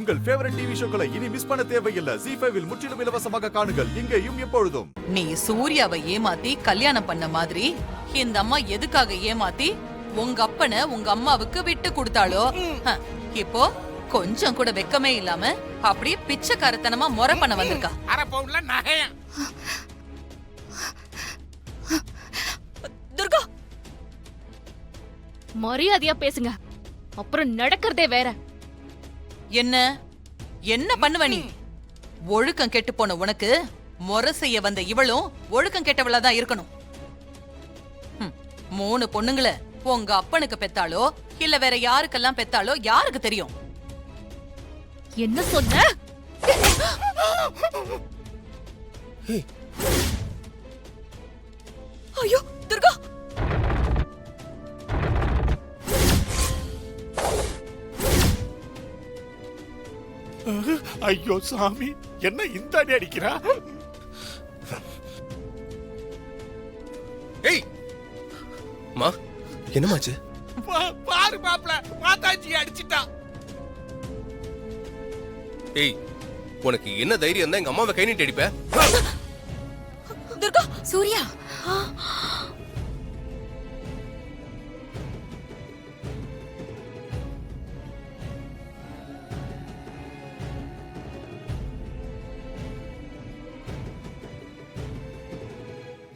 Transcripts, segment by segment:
உங்கள் favourite TV ஷோக்களை இனி miss பண்ண தேவையில்லை. ZEE5 இல் முற்றிலும் இலவசமாக காணுங்கள். இங்கேயும் எப்பொழுதும். நீ சூர்யாவை ஏமாத்தி கல்யாணம் பண்ண மாதிரி இந்த அம்மா எதுக்காக ஏமாத்தி உங்க அப்பனை உங்க அம்மாவுக்கு விட்டு கொடுத்தாளோ, இப்போ கொஞ்சம் கூட வெக்கமே இல்லாம அப்படியே பிச்சைக்காரத்தனமா முறை பண்ண வந்திருக்கா. துர்கா, மரியாதையா பேசுங்க, அப்புறம் நடக்கிறதே வேற. என்ன என்ன பண்ணுவ நீ? ஒழுக்கம் கெட்டு போன உனக்கு முறை செய்ய வந்த இவளும் ஒழுக்கம் கெட்டவளாதான் இருக்கணும். 3 பொண்ணுங்களை உங்க அப்பனுக்கு பெத்தாளோ இல்ல வேற யாருக்கெல்லாம் பெத்தாளோ யாருக்கு தெரியும்? என்ன சொன்ன? ஐயோ துர்கா, ஐயோ சாமி, என்ன இந்த அடி அடிக்கிறா? ஏய் மா, என்னமாச்சு? பாரு மாப்ள, மாதாஜி அடிச்சிட்டா. ஏய், உனக்கு என்ன தைரியம் இருந்தா எங்க அம்மாவை கை நீட்டி அடிப்ப? துர்கா, சூர்யா,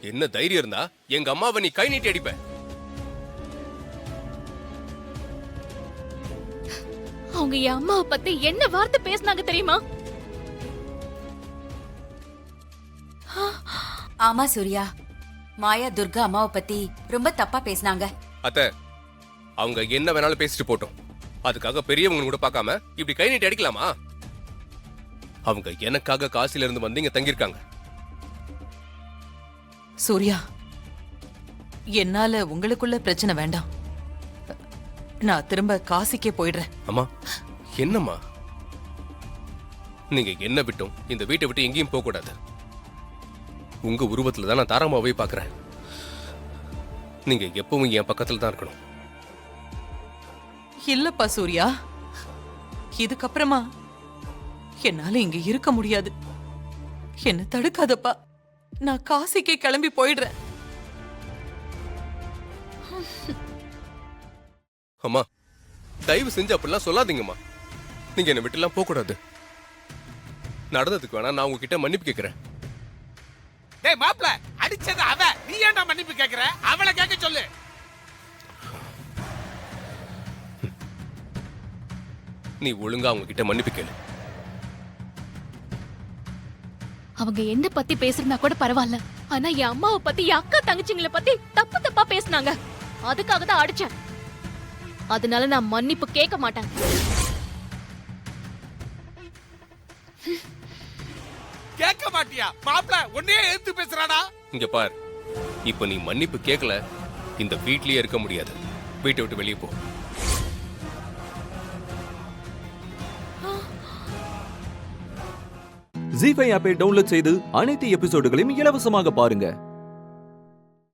என்ன தைரியம் இருந்தா எங்க அம்மாவை நீ கை நீட்டி அடிப்ப? அவங்க என் அம்மாவை பத்தி என்ன வார்த்தை பேசினாங்க தெரியுமா? ஆமா சூர்யா, மாயா துர்கா அம்மாவை பத்தி ரொம்ப தப்பா பேசினாங்க. அத்தை, அவங்க என்ன வேணாலும் பேசிட்டு போட்டோம். அதுக்காக பெரியவங்க கூட பார்க்காம இப்படி கை நீட்டி அடிக்கலாமா? அவங்க எனக்காக காசில இருந்து வந்து இங்க தங்கியிருக்காங்க. சூர்யா, என்னால உங்களுக்குள்ள பிரச்சனை வேண்டாம். நான் திரும்ப காசிக்கே போயிடுறேன். அம்மா, என்னம்மா? நீங்க என்ன விட்டும் இந்த வீட்டை விட்டு எங்கேயும் போக கூடாது. உங்க உருவத்துல தான் நான் தாராமாவே பாக்குறேன். நீங்க எப்பவும் என் பக்கத்துல தான் இருக்கணும். இல்லப்பா சூர்யா, இதுக்கப்புறமா என்னால இங்க இருக்க முடியாது. என்ன தடுக்காதப்பா, நான் காசிக்கே கிளம்பி போயிடுறேன். அம்மா, தயவு செஞ்சு அப்படிலாம் சொல்லாதீங்கம்மா. நீங்க என்ன விட்டுலாம் போக கூடாது. நடந்ததுக்கு வேணா நான் உங்ககிட்ட மன்னிப்பு கேட்கிறேன். டேய் மாப்ள, அடிச்சது அவ, நீ ஏன்டா மன்னிப்பு கேக்குற? அவளை கேட்க சொல்லு. நீ ஒழுங்கா அவங்க கிட்ட மன்னிப்பு கேளு. அவங்க என்ன பத்தி பேசுறதா கூட பரவாயில்ல, ஆனா என் அம்மாவை பத்தி என் அக்கா தங்கச்சிங்களை பத்தி தப்பு தப்பா பேசினாங்க. அதுக்காக தான் அடிச்சேன். அதனால நான் மன்னிப்பு கேட்க மாட்டேன். கேட்க மாட்டியா? மாப்ள உன்னையே எடுத்து பேசுறாடா. இங்க பார், இப்ப நீ மன்னிப்பு கேட்கல, இந்த வீட்லயே இருக்க முடியாது. வீட்டை விட்டு வெளியே போ. ZEE5 ஆப்பை டவுன்லோட் செய்து அனைத்து எபிசோடுகளையும் இலவசமாக பாருங்க.